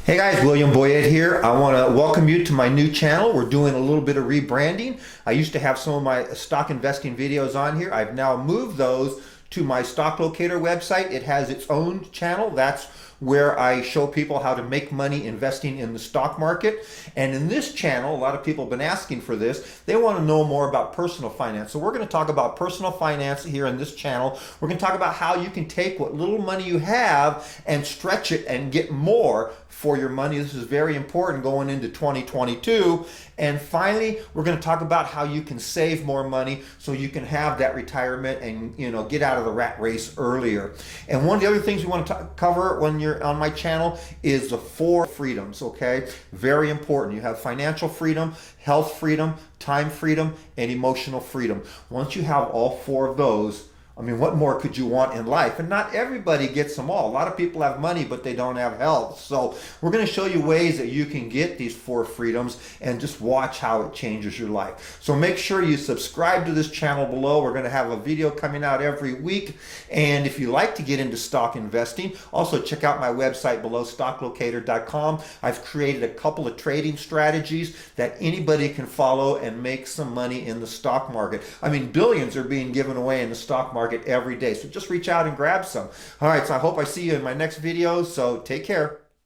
Hey guys, William Boyette here. I want to welcome you to my new channel. We're doing a little bit of rebranding. I used to have some of my stock investing videos on here. I've now moved those to my stock locator website. It has its own channel. That's where I show people how to make money investing in the stock market. And in this channel, a lot of people have been asking for this. They want to know more about personal finance. So we're going to talk about personal finance here in this channel. We're going to talk about how you can take what little money you have and stretch it and get more for your money. This is very important going into 2022. And finally, we're going to talk about how you can save more money so you can have that retirement and get out of the rat race earlier. And one of the other things we want to cover when you're on my channel is the 4 freedoms, okay? Very important. You have financial freedom, health freedom, time freedom, and emotional freedom. Once you have all 4 of those, I mean, what more could you want in life? And not everybody gets them all. A lot of people have money, but they don't have health. So we're going to show you ways that you can get these 4 freedoms and just watch how it changes your life. So make sure you subscribe to this channel below. We're going to have a video coming out every week. And if you like to get into stock investing, also check out my website below, stocklocator.com. I've created a couple of trading strategies that anybody can follow and make some money in the stock market. I mean, billions are being given away in the stock market every day. So just reach out and grab some. All right, so I hope I see you in my next video. So take care.